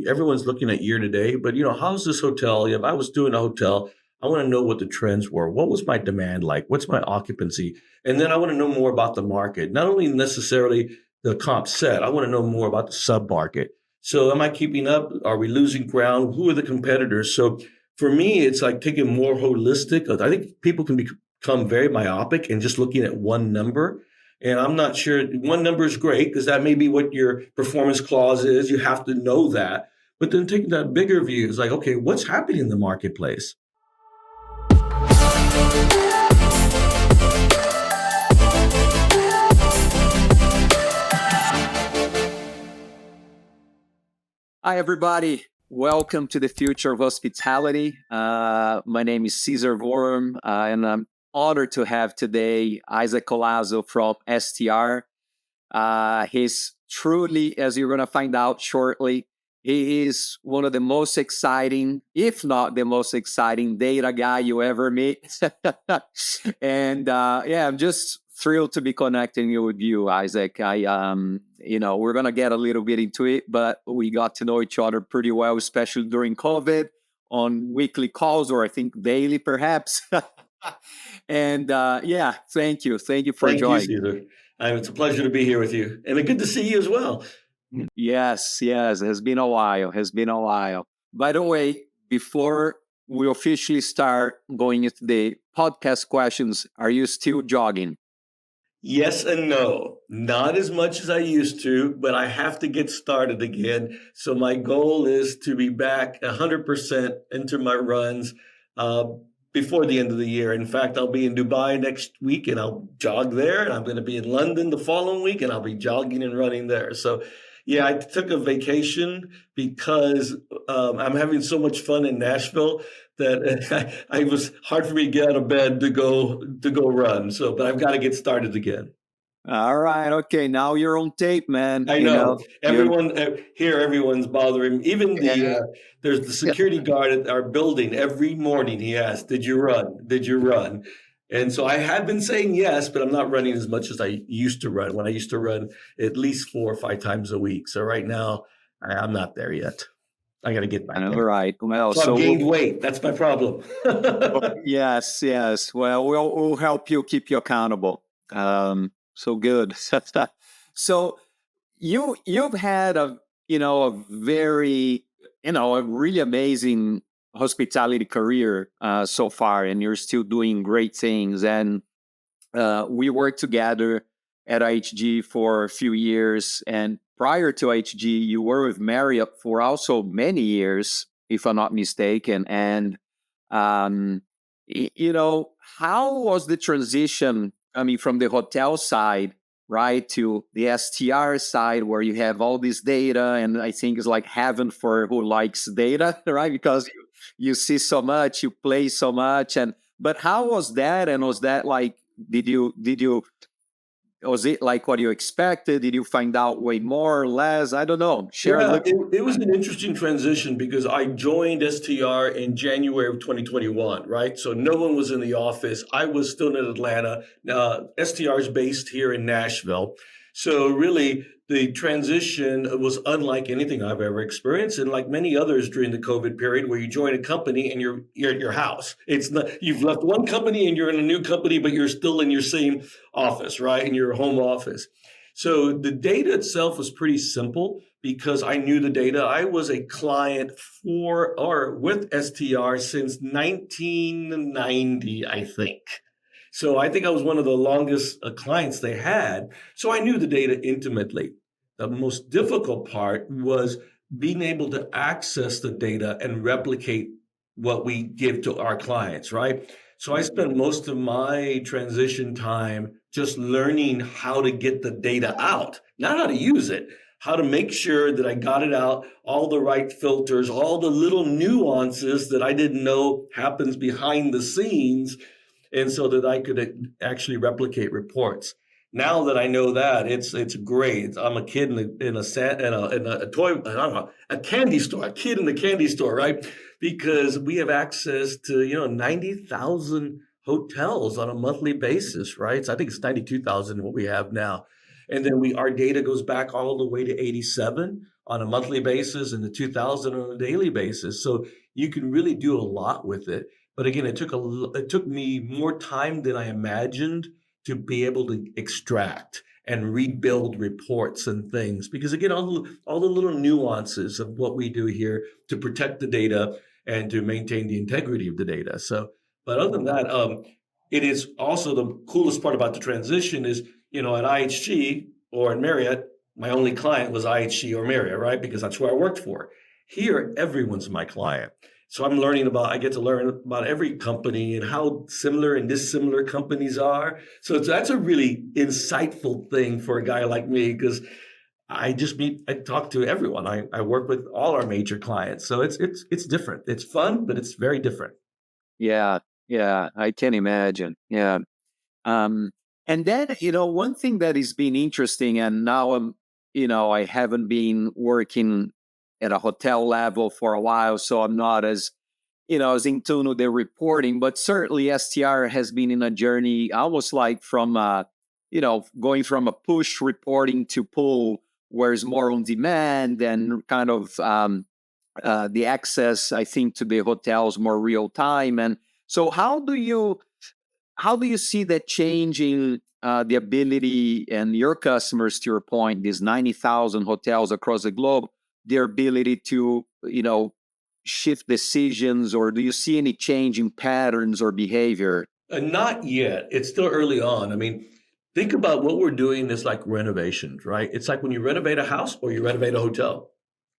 everyone's looking at year to date, but how's this hotel? If I was doing a hotel, I want to know what the trends were. What was my demand like? What's my occupancy? And then I want to know more about the market, not only necessarily the comp set. I want to know more about the sub market. So am I keeping up? Are we losing ground? Who are the competitors? So for me, it's like taking more holistic. I think people can become very myopic and just looking at one number. And I'm not sure one number is great because that may be what your performance clause is. You have to know that. But then taking that bigger view is like, okay, what's happening in the marketplace? Hi, everybody. Welcome to the Future of Hospitality. My name is Cesar Wurm, and I'm honored to have today Isaac Collazo from STR. He's truly, as you're going to find out shortly, he is one of the most exciting, if not the most exciting data guy you ever meet. And I'm just thrilled to be connecting with you, Isaac. We're going to get a little bit into it, but we got to know each other pretty well, especially during COVID on weekly calls, or I think daily perhaps. And thank you. Thank you for joining. Thank you, Cesar. It's a pleasure to be here with you, and good to see you as well. Yes. It has been a while. By the way, before we officially start going into the podcast questions, are you still jogging? Yes and no. Not as much as I used to, but I have to get started again. So my goal is to be back 100% into my runs before the end of the year. In fact, I'll be in Dubai next week and I'll jog there. And I'm going to be in London the following week and I'll be jogging and running there. So yeah, I took a vacation because I'm having so much fun in Nashville that it was hard for me to get out of bed to go run. So, but I've got to get started again. All right. Okay. Now you're on tape, man. I know. Everyone's bothering me. Even there's the security guard at our building. Every morning he asks, "Did you run? Did you run?" And so I have been saying yes, but I'm not running as much as I used to run. When I used to run at least 4 or 5 times a week. So right now I'm not there yet. I got to get back there. All right. Well, so I've gained weight. That's my problem. Yes. Well, we'll help you, keep you accountable. So good. So you've had a very, a really amazing hospitality career so far, and you're still doing great things. And we worked together at IHG for a few years, and prior to IHG, you were with Marriott for also many years, if I'm not mistaken. And how was the transition? I mean, from the hotel side, right, to the STR side, where you have all this data, and I think it's like heaven for who likes data, right? Because you see so much, you play so much, but how was that? And was that like, was it like what you expected? Did you find out way more or less? I don't know. It was an interesting transition because I joined STR in January of 2021, right? So no one was in the office. I was still in Atlanta. STR is based here in Nashville. So really, the transition was unlike anything I've ever experienced, and like many others during the COVID period, where you join a company and you're at your house. It's not, you've left one company and you're in a new company, but you're still in your same office, right? In your home office. So the data itself was pretty simple because I knew the data. I was a client with STR since 1990, I think. So I think I was one of the longest clients they had. So I knew the data intimately. The most difficult part was being able to access the data and replicate what we give to our clients, right? So I spent most of my transition time just learning how to get the data out, not how to use it, how to make sure that I got it out, all the right filters, all the little nuances that I didn't know happens behind the scenes, and so that I could actually replicate reports. Now that I know that, it's great. I'm a kid in a candy store, a kid in the candy store, right? Because we have access to 90,000 hotels on a monthly basis, right? So I think it's 92,000 what we have now. And then our data goes back all the way to 87. on a monthly basis and the 2,000 on a daily basis. So you can really do a lot with it. But again, it took me more time than I imagined to be able to extract and rebuild reports and things. Because again, all the little nuances of what we do here to protect the data and to maintain the integrity of the data. So, but other than that, it is also the coolest part about the transition is, at IHG or in Marriott, my only client was IHG or Marriott, right? Because that's who I worked for. Here, everyone's my client. So I get to learn about every company and how similar and dissimilar companies are. So that's a really insightful thing for a guy like me because I talk to everyone. I work with all our major clients. So it's different. It's fun, but it's very different. Yeah, yeah, I can imagine. Yeah. Um, and then, one thing that has been interesting, and now I haven't been working at a hotel level for a while, so I'm not as in tune with the reporting, but certainly STR has been in a journey almost like from, going from a push reporting to pull, where it's more on demand and kind of the access, I think, to the hotels more real time. And so how do you see that changing the ability and your customers, to your point, these 90,000 hotels across the globe, their ability to, shift decisions, or do you see any change in patterns or behavior? Not yet. It's still early on. I mean, think about what we're doing is like renovations, right? It's like when you renovate a house or you renovate a hotel.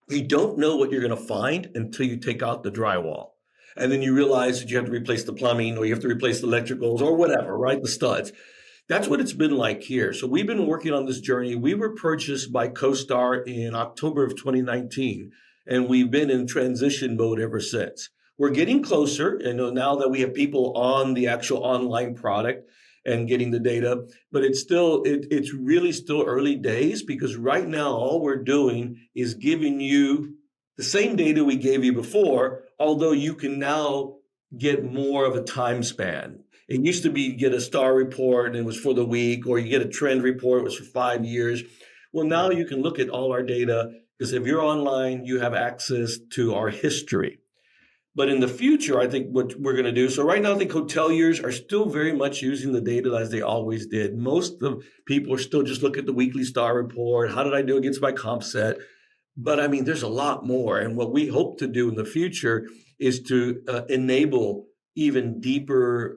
You don't know what you're going to find until you take out the drywall. And then you realize that you have to replace the plumbing or you have to replace the electricals or whatever, right? The studs. That's what it's been like here. So we've been working on this journey. We were purchased by CoStar in October of 2019, and we've been in transition mode ever since. We're getting closer, now that we have people on the actual online product and getting the data, but it's really still early days because right now all we're doing is giving you the same data we gave you before, although you can now get more of a time span. It used to be you get a star report and it was for the week, or you get a trend report, it was for 5 years. Well, now you can look at all our data because if you're online, you have access to our history. But in the future, I think what we're going to do, so right now, I think hoteliers are still very much using the data as they always did. Most of people are still just looking at the weekly star report. How did I do against my comp set? But I mean, there's a lot more. And what we hope to do in the future is to enable even deeper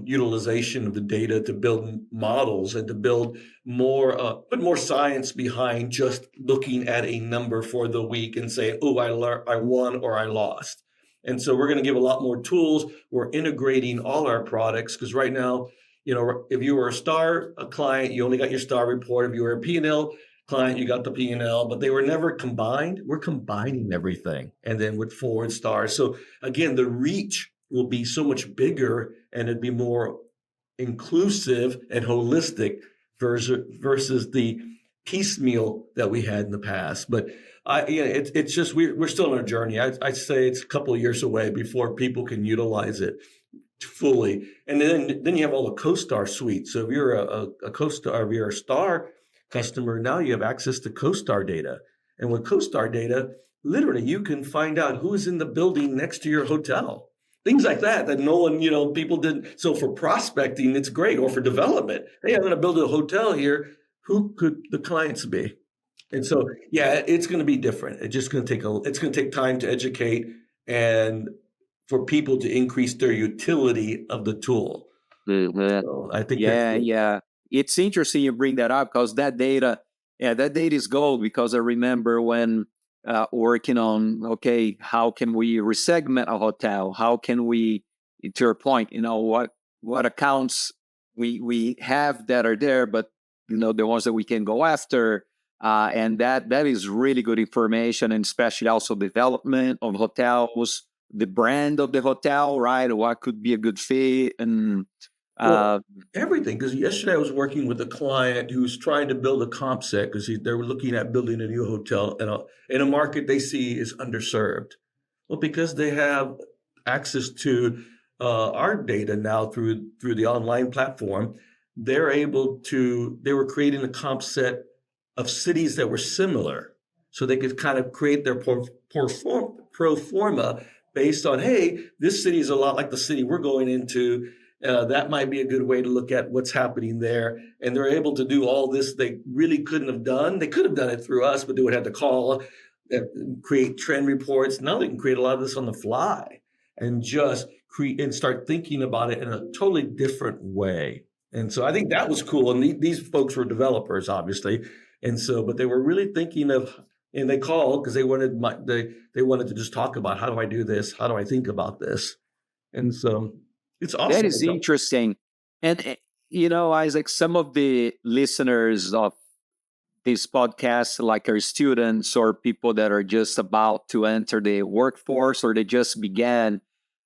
utilization of the data to build models and to build put more science behind just looking at a number for the week and saying, oh, I won or I lost. And so we're going to give a lot more tools. We're integrating all our products because right now, if you were a client, you only got your star report. If you were a P&L client, you got the P&L, but they were never combined. We're combining everything and then with forward stars. So again, the reach will be so much bigger and it'd be more inclusive and holistic versus the piecemeal that we had in the past. But it's just we're still on a journey. I'd say it's a couple of years away before people can utilize it fully. And then you have all the CoStar suite. So if you're a CoStar, if you're a Star customer, now you have access to CoStar data. And with CoStar data, literally you can find out who's in the building next to your hotel. Things like that no one, people didn't. So for prospecting, it's great. Or for development, hey, I'm going to build a hotel here. Who could the clients be? And so, yeah, it's going to be different. It's going to take time to educate and for people to increase their utility of the tool. Mhm. So I think that's Yeah, it. yeah. It's interesting you bring that up because that data is gold. Because I remember when working on, okay, how can we resegment a hotel? How can we, to your point, what accounts we have that are there, but the ones that we can go after, and that is really good information, and especially also development of hotels, the brand of the hotel, right? What could be a good fit, and Well, uh, everything. Because yesterday I was working with a client who's trying to build a comp set because they were looking at building a new hotel in a market they see is underserved. Well, because they have access to our data now through the online platform, they were creating a comp set of cities that were similar. So they could kind of create their pro forma based on, hey, this city is a lot like the city we're going into. That might be a good way to look at what's happening there. And they're able to do all this they really couldn't have done. They could have done it through us, but they would have to call, create trend reports. Now they can create a lot of this on the fly and just create and start thinking about it in a totally different way. And so I think that was cool. And these folks were developers, obviously. And so, but they were really thinking of, and they called because they wanted to just talk about, how do I do this? How do I think about this? And so it's awesome. That is interesting. And, Isaac, some of the listeners of this podcast, like our students or people that are just about to enter the workforce or they just began,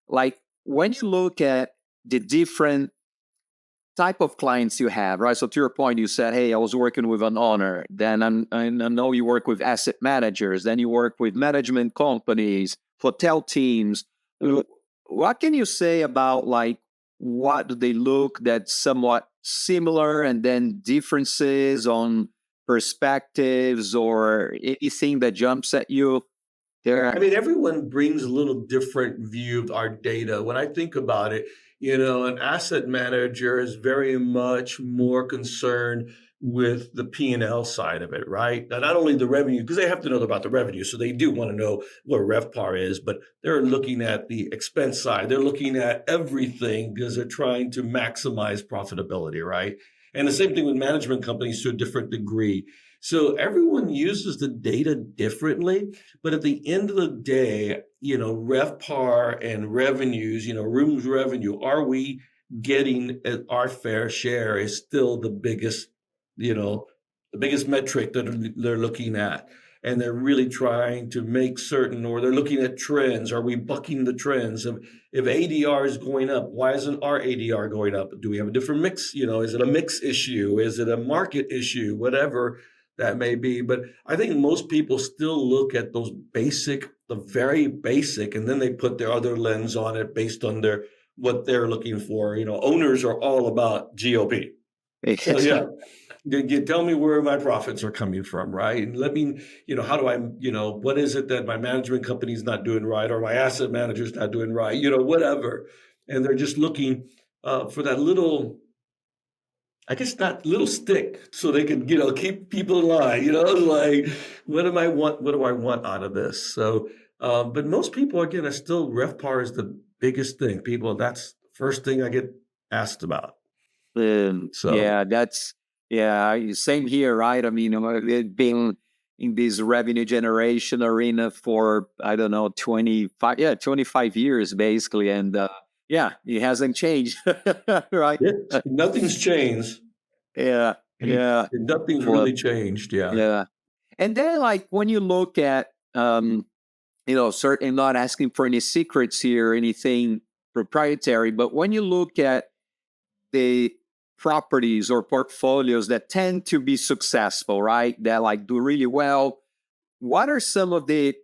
like when you look at the different type of clients you have, right? So to your point, you said, hey, I was working with an owner. Then I know you work with asset managers. Then you work with management companies, hotel teams. What can you say about like, what do they look that's somewhat similar and then differences on perspectives or anything that jumps at you there? I mean, everyone brings a little different view of our data. When I think about it, an asset manager is very much more concerned with the P&L side of it, right? Now, not only the revenue, because they have to know about the revenue, so they do want to know what RevPAR is, but they're looking at the expense side. They're looking at everything because they're trying to maximize profitability, right? And the same thing with management companies to a different degree. So everyone uses the data differently, but at the end of the day, RevPAR and revenues, rooms revenue, are we getting our fair share is still the biggest metric that they're looking at. And they're really trying to make certain, or they're looking at trends. Are we bucking the trends? If ADR is going up, why isn't our ADR going up? Do we have a different mix? Is it a mix issue? Is it a market issue? Whatever that may be. But I think most people still look at those the very basic, and then they put their other lens on it based on what they're looking for. Owners are all about GOP. So yeah, you tell me where my profits are coming from, right? And let me, how do I, what is it that my management company is not doing right, or my asset manager is not doing right, whatever. And they're just looking for that little, I guess not little stick, so they can, keep people in line, like, what do I want out of this? So, but most people, again, are still, RevPAR is the biggest thing. People, that's the first thing I get asked about. Same here, right? I mean, I've been in this revenue generation arena for, I don't know, 25 years basically. And it hasn't changed, right? Nothing's changed. Yeah. Nothing's really changed. Yeah. And then like when you look at, certainly not asking for any secrets here, anything proprietary, but when you look at the properties or portfolios that tend to be successful, right? That like do really well. What are some of the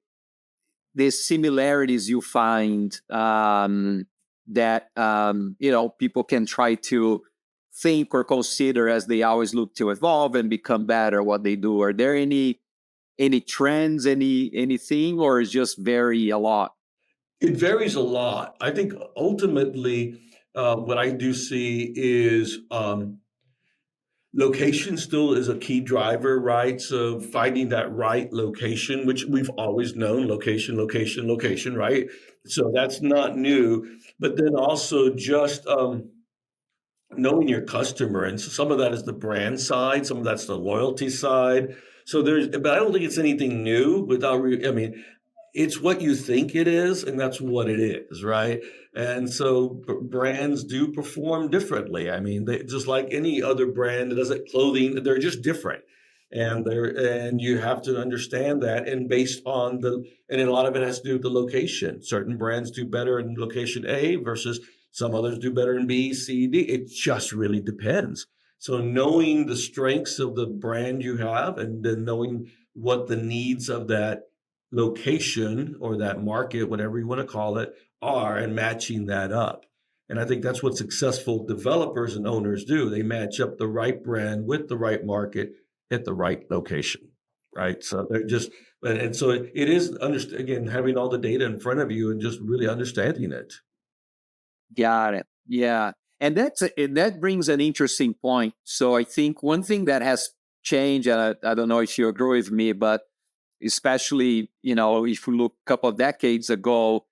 similarities you find that people can try to think or consider as they always look to evolve and become better at what they do? Are there any trends, anything, or is just vary a lot? It varies a lot. I think ultimately, what I do see is location still is a key driver, right? So finding that right location, which we've always known, location, right? So that's not new. But then also just knowing your customer. And so some of that is the brand side, some of that's the loyalty side. So but I don't think it's anything new it's what you think it is, and that's what it is, right? And so brands do perform differently. I mean, they just like any other brand that does clothing, they're just different. And you have to understand that, and based on and a lot of it has to do with the location. Certain brands do better in location A versus some others do better in B, C, D. It just really depends. So knowing the strengths of the brand you have, and then knowing what the needs of that location or that market, whatever you want to call it, are, and matching that up. And I think that's what successful developers and owners do. They match up the right brand with the right market at the right location, right? So And so it is, again, having all the data in front of you and just really understanding it. Got it. Yeah. And that brings an interesting point. So I think one thing that has changed, and I don't know if you agree with me, but especially, if you look a couple of decades ago,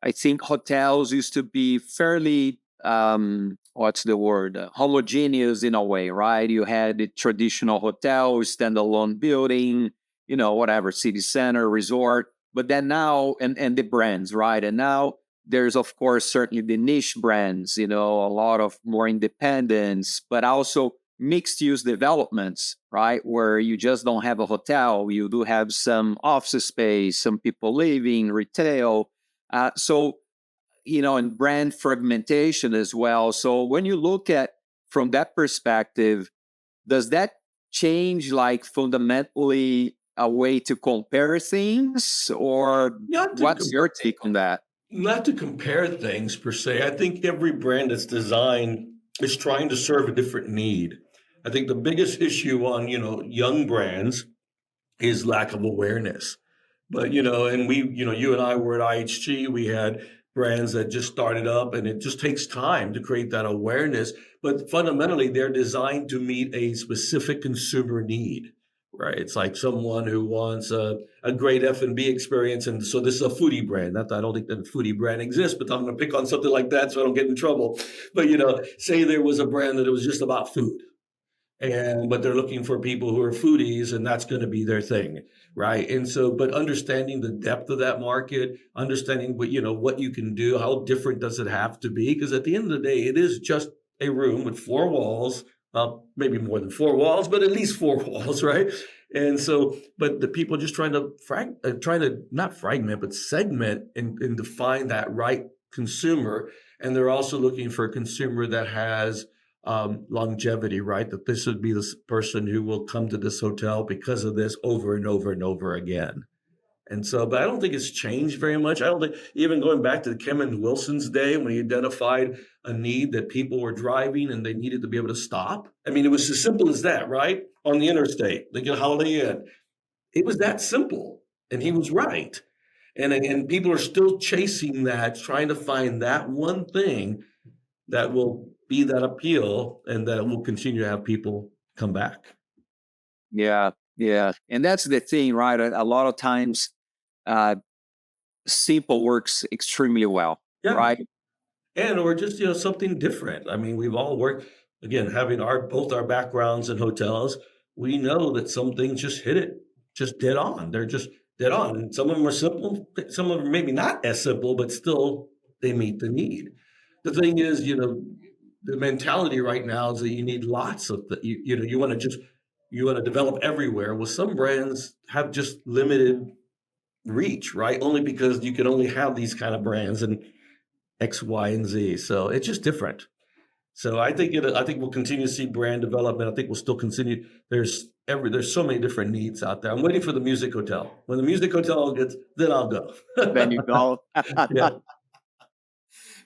I think hotels used to be fairly, what's the word, homogeneous in a way, right? You had the traditional hotel, standalone building, whatever, city center, resort. But then now, and the brands, right? And now there's, of course, certainly the niche brands, a lot of more independence, but also mixed use developments, right? Where you just don't have a hotel, you do have some office space, some people living, retail. So, and brand fragmentation as well. So when you look at from that perspective, does that change like fundamentally a way to compare things, or Not to what's your take on that? not to compare things per se. I think every brand that's designed is trying to serve a different need. I think the biggest issue on, young brands is lack of awareness. But, and we, you and I were at IHG, we had brands that just started up, and it just takes time to create that awareness. But fundamentally, they're designed to meet a specific consumer need, right? It's like someone who wants a great F&B experience. And so this is a foodie brand. Not that I don't think that a foodie brand exists, but I'm going to pick on something like that so I don't get in trouble. But, say there was a brand that it was just about food, but they're looking for people who are foodies, and that's going to be their thing, right? And so, but understanding the depth of that market, understanding what you can do, how different does it have to be? Because at the end of the day, it is just a room with four walls, maybe more than four walls, but at least four walls, right? And so, but the people just trying to not fragment, but segment and define that right consumer. And they're also looking for a consumer that has longevity, right? That this would be this person who will come to this hotel because of this over and over and over again. And so, but I don't think it's changed very much. I don't think, even going back to Kevin Wilson's day when he identified a need that people were driving and they needed to be able to stop. I mean, it was as simple as that, right? On the interstate, they get Holiday Inn. It was that simple. And he was right. And people are still chasing that, trying to find that one thing that will be that appeal and that will continue to have people come back. Yeah, yeah. And that's the thing, right? A lot of times, uh, simple works extremely well, Yeah. right? Or just, something different. I mean, we've all worked, again, having both our backgrounds in hotels, we know that some things just hit it just dead on. They're just dead on. And some of them are simple, some of them maybe not as simple, but still they meet the need. The thing is, the mentality right now is that you need lots of you want to develop everywhere. Well, some brands have just limited reach, right? Only because you can only have these kind of brands and X, Y, and Z. So it's just different. So I think we'll continue to see brand development. I think we'll still continue. There's so many different needs out there. I'm waiting for the music hotel. When the music hotel gets, then I'll go. Then you go. Yeah.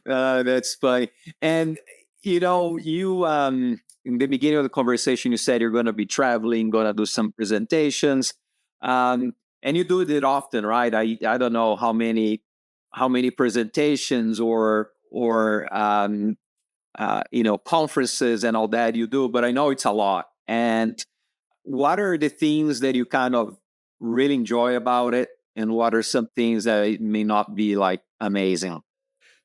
That's funny. And you in the beginning of the conversation, you said you're going to be traveling, going to do some presentations, and you do it often, right? I don't know how many presentations or conferences and all that you do, but I know it's a lot. And what are the things that you kind of really enjoy about it, and what are some things that it may not be like amazing?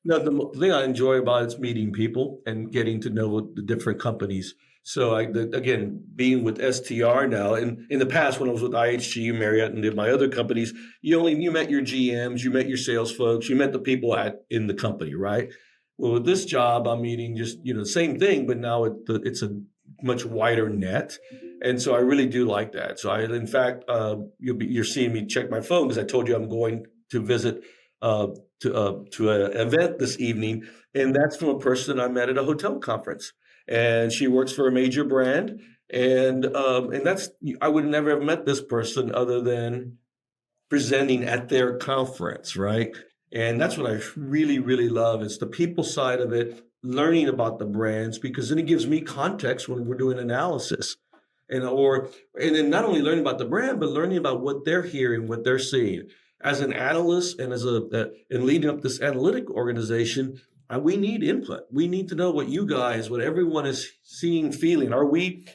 No, the thing I enjoy about it is meeting people and getting to know the different companies. So again, being with STR now, and in the past when I was with IHG, Marriott, and did my other companies, you met your GMs, you met your sales folks, you met the people in the company, right? Well, with this job, I'm meeting just the same thing, but now it's a much wider net, and so I really do like that. So in fact, you're seeing me check my phone because I told you I'm going to visit to an event this evening, and that's from a person I met at a hotel conference, and she works for a major brand, and that's I would never have met this person other than presenting at their conference, right? And that's what I really, really love. It's the people side of it, learning about the brands, because then it gives me context when we're doing analysis. And then not only learning about the brand, but learning about what they're hearing, what they're seeing. As an analyst and and leading up this analytic organization, we need input. We need to know what you guys, what everyone is seeing, feeling.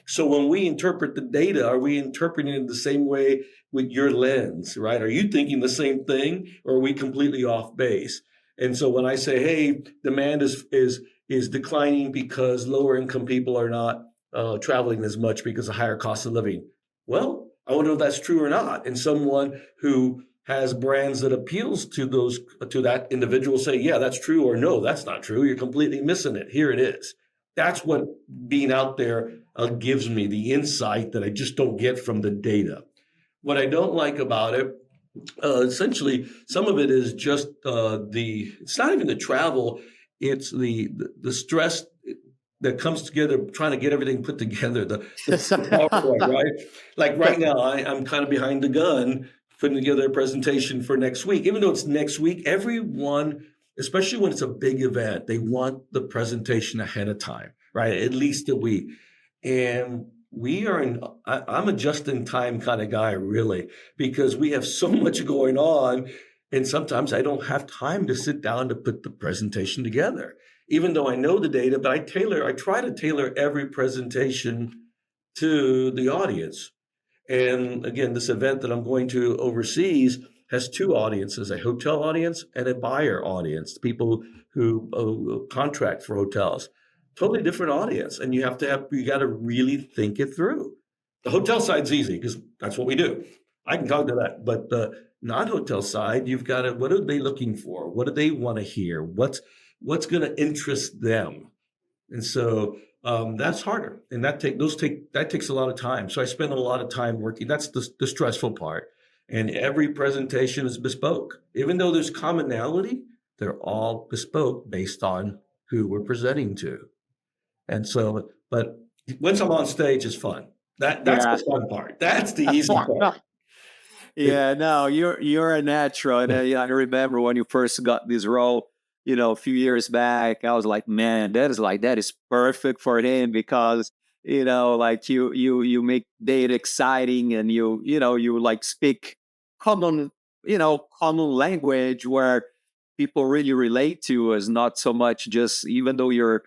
So when we interpret the data, are we interpreting it the same way with your lens, right? Are you thinking the same thing, or are we completely off base? And so when I say, hey, demand is declining because lower income people are not traveling as much because of higher cost of living. Well, I wonder if that's true or not. And someone who has brands that appeals to that individual say, yeah, that's true, or no, that's not true. You're completely missing it. Here it is. That's what being out there gives me, the insight that I just don't get from the data. What I don't like about it, essentially, some of it is just it's not even the travel, it's the stress that comes together trying to get everything put together, the PowerPoint, right? Like right now, I'm kind of behind the gun putting together a presentation for next week. Even though it's next week, everyone, especially when it's a big event, they want the presentation ahead of time, right? At least a week. And I'm a just-in-time kind of guy, really, because we have so much going on, and sometimes I don't have time to sit down to put the presentation together. Even though I know the data, but I try to tailor every presentation to the audience. And again, this event that I'm going to overseas has two audiences, a hotel audience and a buyer audience, people who contract for hotels. Totally different audience. And you got to really think it through. The hotel side's easy because that's what we do. I can talk to that. But the non-hotel side, you've got to, what are they looking for? What do they want to hear? What's going to interest them? And so that's harder, and that takes a lot of time. So I spend a lot of time working. That's the stressful part. And every presentation is bespoke, even though there's commonality. They're all bespoke based on who we're presenting to. And so, but once I'm on stage, it's fun. That's the fun part. That's the easy part. Yeah, no, you're a natural. And I remember when you first got this role, a few years back, I was like, man, that is perfect for him because like you make data exciting, and you like speak common common language where people really relate to, is not so much just, even though you're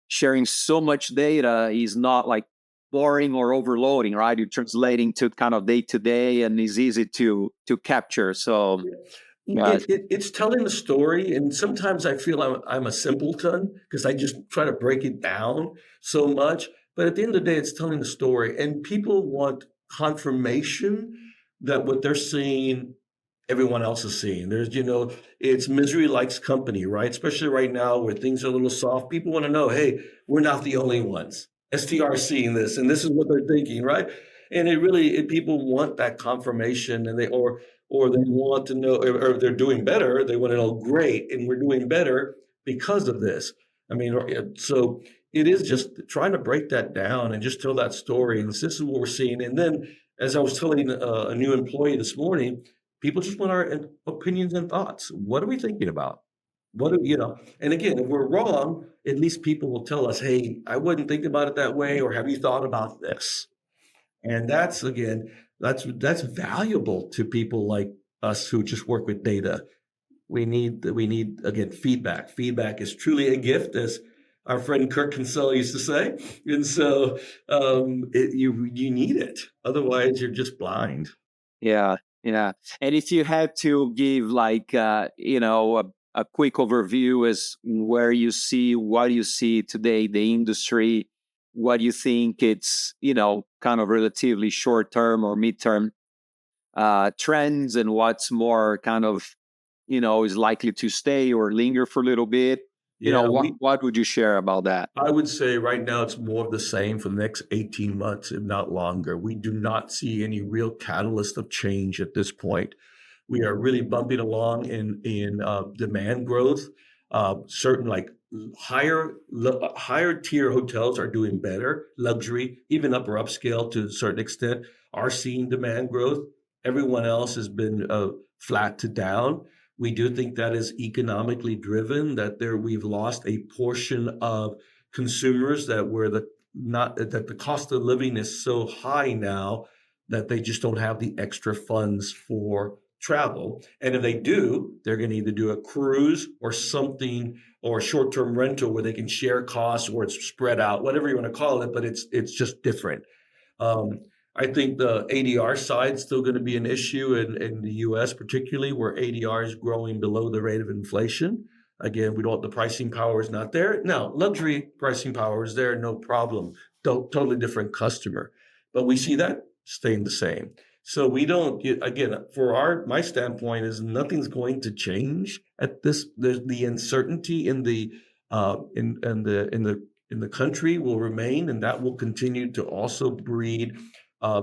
sharing so much data, is not like boring or overloading, right? You're translating to kind of day to day, and is easy to capture. So it's telling the story, and sometimes I feel I'm a simpleton because I just try to break it down so much. But at the end of the day, it's telling the story, and people want confirmation that what they're seeing, everyone else is seeing. It's misery likes company, right? Especially right now where things are a little soft. People want to know, hey, we're not the only ones. STR is seeing this, and this is what they're thinking, right? And people want that confirmation, and or they want to know, or they're doing better. They want to know, great, and we're doing better because of this. I mean, so it is just trying to break that down and just tell that story. And this is what we're seeing. And then, as I was telling a new employee this morning, people just want our opinions and thoughts. What are we thinking about? And again, if we're wrong, at least people will tell us, hey, I wouldn't think about it that way, or have you thought about this? And that's valuable to people like us who just work with data. We need again feedback. Feedback is truly a gift, as our friend Kirk Kinsella used to say. And so you need it. Otherwise, you're just blind. Yeah, yeah. And if you had to give like a quick overview as what you see today, the industry, what do you think it's kind of relatively short term or midterm trends, and what's more kind of is likely to stay or linger for a little bit? Yeah, What would you share about that? I would say right now it's more of the same for the next 18 months, if not longer. We do not see any real catalyst of change at this point. We are really bumping along in demand growth. Certain like higher tier hotels are doing better. Luxury, even upper upscale to a certain extent, are seeing demand growth. Everyone else has been flat to down. We do think that is economically driven, that we've lost a portion of consumers that were not that the cost of living is so high now that they just don't have the extra funds for travel. And if they do, they're going to either do a cruise or something or a short-term rental where they can share costs or it's spread out, whatever you want to call it, but it's just different. Um, I think the ADR side is still going to be an issue in the US, particularly where ADR is growing below the rate of inflation. Again, we don't, the pricing power is not there. Now, luxury pricing power is there, no problem. Totally different customer. But we see that staying the same. So we don't, again, my standpoint is nothing's going to change at this. The uncertainty in the country will remain, and that will continue to also breed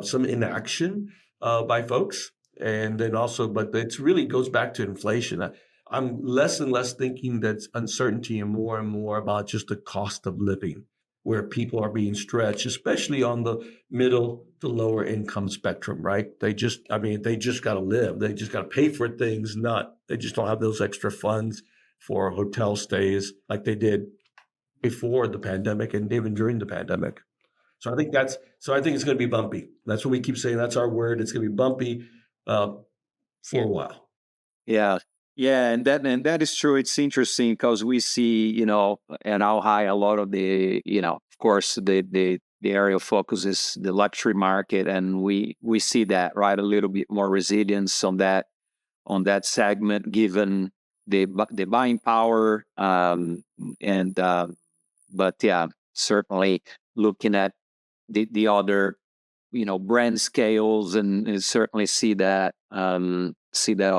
some inaction by folks. And then also, but it really goes back to inflation. I'm less and less thinking that uncertainty and more about just the cost of living, where people are being stretched, especially on the middle to lower income spectrum, right? They just got to live. They just got to pay for things, they just don't have those extra funds for hotel stays like they did before the pandemic and even during the pandemic. So I think it's going to be bumpy. That's what we keep saying. That's our word. It's going to be bumpy for a while. Yeah. Yeah, and that is true. It's interesting because we see, and how high a lot of the, of course, the area of focus is the luxury market, and we see that, right, a little bit more resilience on that segment given the buying power, but yeah, certainly looking at the other brand scales and certainly see that a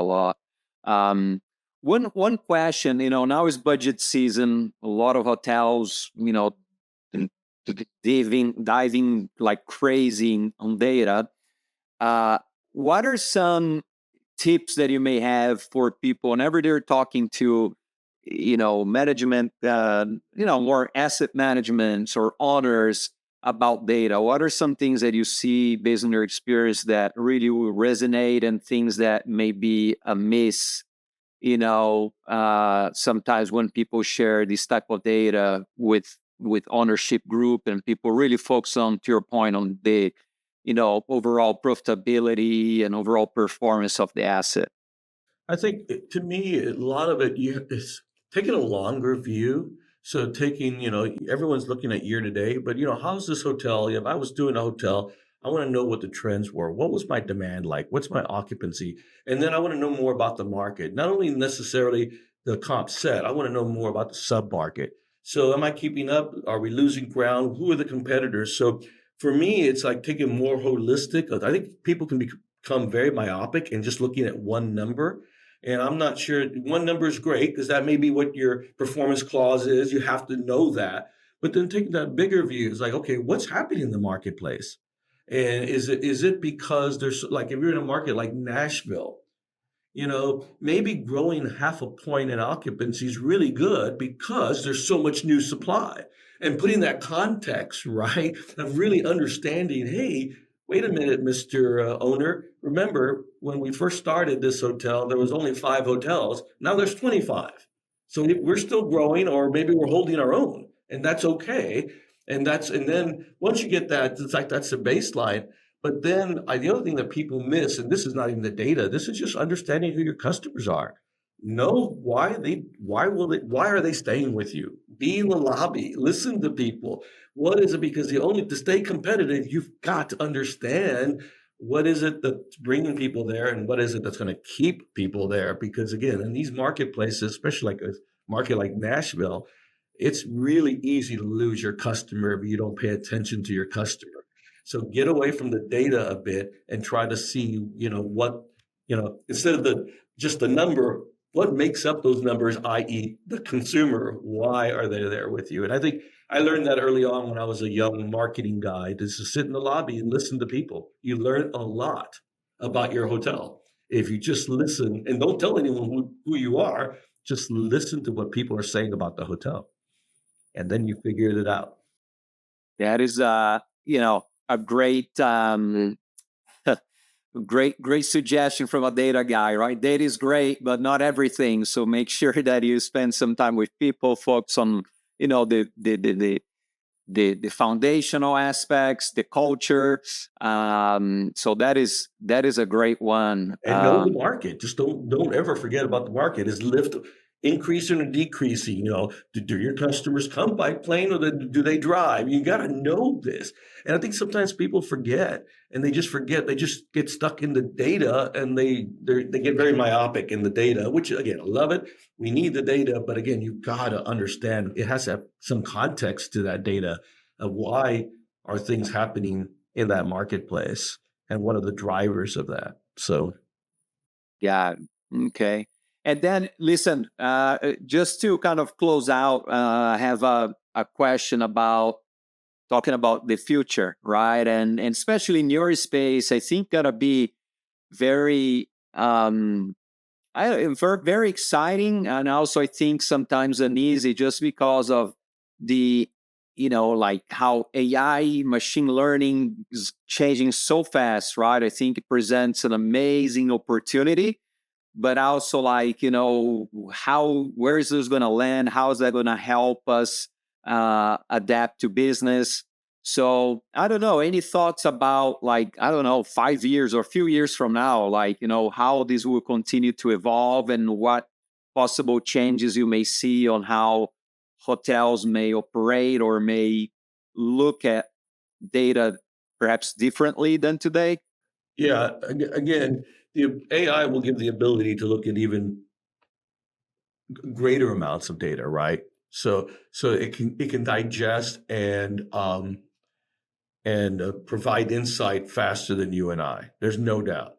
lot. One question, now is budget season. A lot of hotels, diving like crazy on data. What are some tips that you may have for people whenever they're talking to, management, more asset management or owners about data? What are some things that you see based on your experience that really will resonate, and things that may be amiss, sometimes when people share this type of data with ownership group and people really focus on, to your point, on the, overall profitability and overall performance of the asset? I think to me, a lot of it is taking a longer view. So everyone's looking at year to date, but how's this hotel? If I was doing a hotel, I want to know what the trends were. What was my demand like? What's my occupancy? And then I want to know more about the market, not only necessarily the comp set. I want to know more about the sub market. So am I keeping up? Are we losing ground? Who are the competitors? So for me, it's like taking more holistic. I think people can become very myopic and just looking at one number. And I'm not sure one number is great because that may be what your performance clause is. You have to know that. But then taking that bigger view is like, okay, what's happening in the marketplace? And is it because there's, like, if you're in a market like Nashville, maybe growing half a point in occupancy is really good because there's so much new supply. And putting that context, right, of really understanding, hey, wait a minute, Mr. Owner. Remember, when we first started this hotel, there was only 5 hotels. Now there's 25. So we're still growing, or maybe we're holding our own, and that's okay. And then once you get that, it's like that's the baseline. But then the other thing that people miss, and this is not even the data, this is just understanding who your customers are. Know why are they staying with you? Be in the lobby, listen to people. What is it? Because to stay competitive, you've got to understand what is it that's bringing people there, and what is it that's going to keep people there. Because again, in these marketplaces, especially like a market like Nashville, it's really easy to lose your customer if you don't pay attention to your customer. So get away from the data a bit and try to see, what, instead of just the number, what makes up those numbers, i.e. the consumer, why are they there with you? And I think I learned that early on when I was a young marketing guy, to sit in the lobby and listen to people. You learn a lot about your hotel if you just listen and don't tell anyone who you are. Just listen to what people are saying about the hotel, and then you figured it out. That is, a great, great suggestion from a data guy, right? Data is great, but not everything. So make sure that you spend some time with people, focus on, the the foundational aspects, the culture. So that is a great one. And know the market. Just don't ever forget about the market. Is Lyft increasing or decreasing? Do your customers come by plane or do they drive? You got to know this. And I think sometimes people forget, and they just forget. They just get stuck in the data, and they get very myopic in the data. Which again, I love it. We need the data, but again, you got to understand it has to have some context to that data of why are things happening in that marketplace and what are the drivers of that. So. Yeah. Okay. And then listen, just to kind of close out, I have a question about talking about the future, right? And especially in your space, I think gonna be very very exciting, and also I think sometimes uneasy just because of the like how AI machine learning is changing so fast, right? I think it presents an amazing opportunity, but also like how where is this going to land, how is that going to help us adapt to business. So I don't know, any thoughts about, like, I don't know, 5 years or a few years from now, like how this will continue to evolve and what possible changes you may see on how hotels may operate or may look at data perhaps differently than today. Yeah, again, the AI will give the ability to look at even greater amounts of data, right? So it can digest and provide insight faster than you and I. There's no doubt.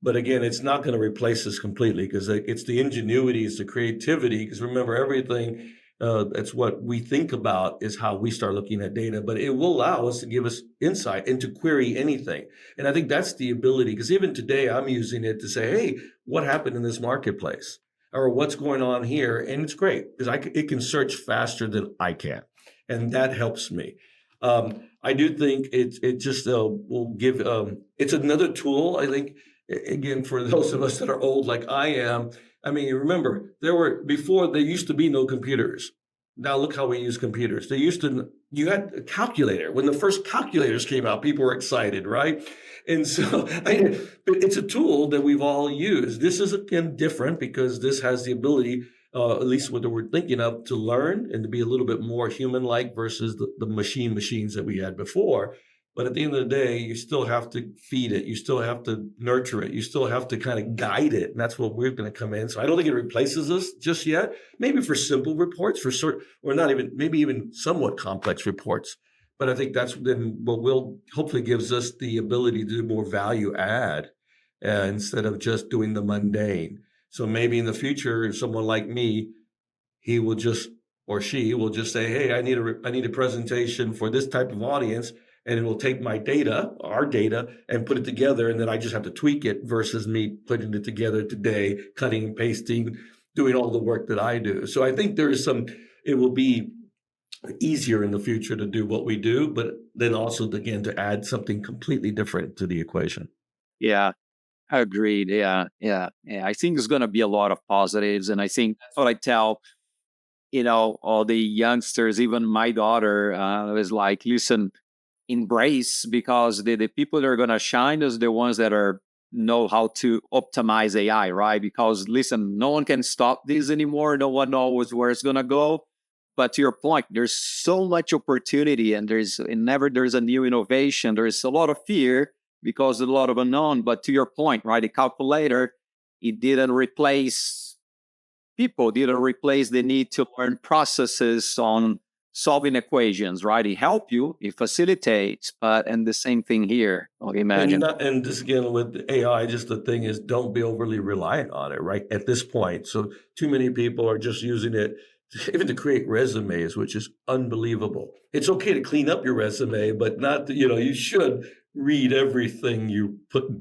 But again, it's not going to replace us completely because it's the ingenuity, it's the creativity. Because remember, everything that's what we think about is how we start looking at data. But it will allow us to give us insight and to query anything. And I think that's the ability. Because even today, I'm using it to say, "Hey, what happened in this marketplace?" or "What's going on here?" And it's great because it can search faster than I can, and that helps me. I do think it just will give. It's another tool. I think again for those of us that are old like I am. I mean, remember there used to be no computers. Now look how we use computers. You had a calculator. When the first calculators came out, people were excited, right? And so but it's a tool that we've all used. This is again different because this has the ability, at least what we're thinking of, to learn and to be a little bit more human-like versus the machines that we had before. But at the end of the day, you still have to feed it. You still have to nurture it. You still have to kind of guide it. And that's what we're going to come in. So I don't think it replaces us just yet. Maybe for simple reports, or not even, maybe even somewhat complex reports. But I think that's then what will hopefully gives us the ability to do more value add instead of just doing the mundane. So maybe in the future, someone like me, he will just or she will just say, "Hey, I need a presentation for this type of audience," and it will take my data, our data, and put it together, and then I just have to tweak it versus me putting it together today, cutting and pasting, doing all the work that I do. So I think there is some. It will be easier in the future to do what we do, but then also again to add something completely different to the equation. Yeah. Agreed. Yeah, yeah, yeah. I think there's going to be a lot of positives, and I think that's what I tell all the youngsters. Even my daughter is like, "Listen, embrace, because the people that are going to shine is the ones that are know how to optimize AI, right? Because listen, no one can stop this anymore. No one knows where it's going to go. But to your point, there's so much opportunity, and there's a new innovation. There's a lot of fear because there's a lot of unknown. But to your point, right, the calculator, it didn't replace people, didn't replace the need to learn processes on solving equations, right? It helps you, it facilitates, and the same thing here, I imagine. And this again with AI, just the thing is, don't be overly reliant on it, right? At this point, so too many people are just using it even to create resumes, which is unbelievable. It's okay to clean up your resume, but not, you should read everything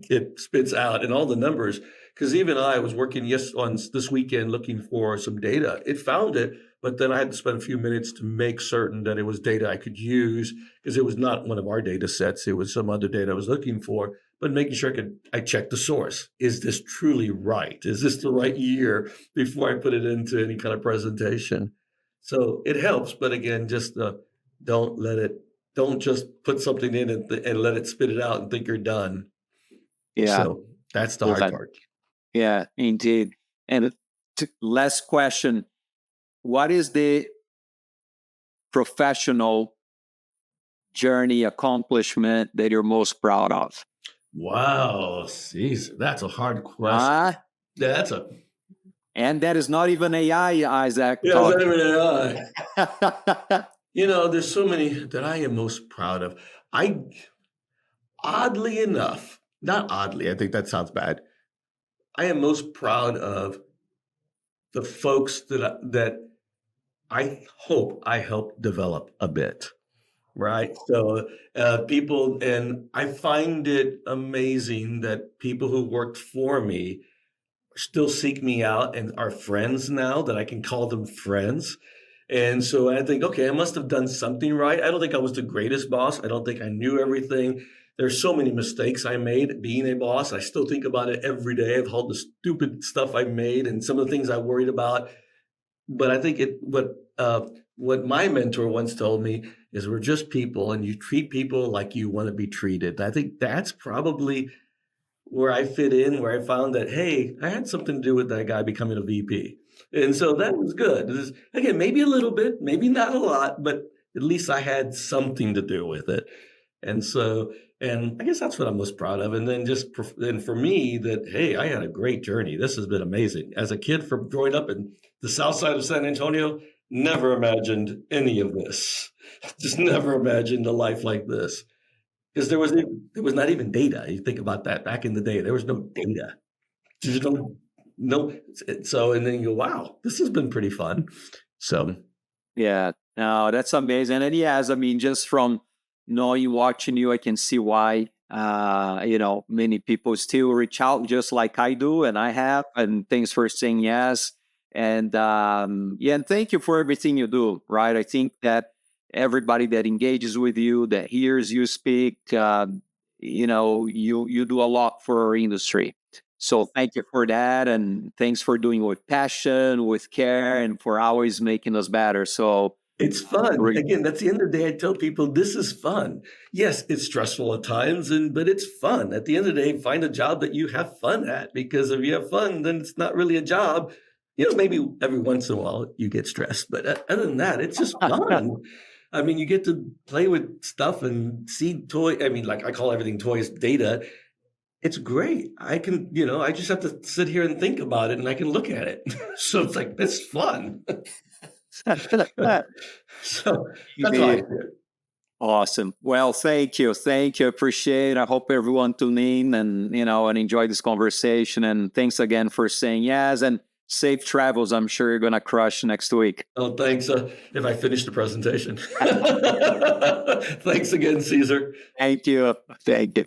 it spits out and all the numbers. Because even I was working on this weekend looking for some data. It found it, but then I had to spend a few minutes to make certain that it was data I could use because it was not one of our data sets. It was some other data I was looking for, but making sure I checked the source. Is this truly right? Is this the right year before I put it into any kind of presentation? So it helps, but again, just Don't let it. Don't just put something in and let it spit it out and think you're done. Yeah. So that's the Well, hard part. yeah, indeed. And last question: what is the professional journey accomplishment that you're most proud of? Wow, Caesar, that's a hard question. Ah, That's a and that is not even AI, Isaac. yeah. It's Talk. not even an eye. There's so many that I am most proud of. I oddly enough, not oddly, I think that sounds bad. I am most proud of the folks that I hope I helped develop a bit. Right. So people, and I find it amazing that people who worked for me still seek me out and are friends now that I can call them friends. And so I think, okay, I must have done something right. I don't think I was the greatest boss. I don't think I knew everything. There's so many mistakes I made being a boss. I still think about it every day of all the stupid stuff I made and some of the things I worried about. But I think what my mentor once told me is we're just people and you treat people like you want to be treated. I think that's probably where I fit in, where I found that, hey, I had something to do with that guy becoming a VP. And so that was good. Again, maybe a little bit, maybe not a lot, but at least I had something to do with it. And so, and I guess that's what I'm most proud of. And then and for me, that, hey, I had a great journey. This has been amazing. As a kid from growing up in the south side of San Antonio, never imagined any of this. Just never imagined a life like this. Because there was not even data. You think about that back in the day, there was no data. There's no. So and then you go, wow, this has been pretty fun. So Yeah, no, that's amazing. And yes, I mean, just from knowing, watching you, I can see why, many people still reach out just like I do and I have. And thanks for saying yes. And yeah, and thank you for everything you do, right? I think that everybody that engages with you, that hears you speak, you do a lot for our industry. So thank you for that, and thanks for doing with passion, with care, and for always making us better. So, it's fun. re- Again, that's the end of the day. I tell people this is fun. Yes, it's stressful at times, but it's fun. At the end of the day, find a job that you have fun at, because if you have fun, then it's not really a job. Maybe every once in a while you get stressed, but other than that, it's just fun. I mean, you get to play with stuff and see toy. I mean, like I call everything toys, data. It's great. I just have to sit here and think about it and I can look at it. So it's like, it's fun. So that's why I Indeed. do it. Awesome. Well, thank you. Thank you. Appreciate it. I hope everyone tune in and enjoy this conversation. And thanks again for saying yes, and safe travels. I'm sure you're going to crush next week. Oh, thanks. If I finish the presentation. Thanks again, Caesar. Thank you. Thank you.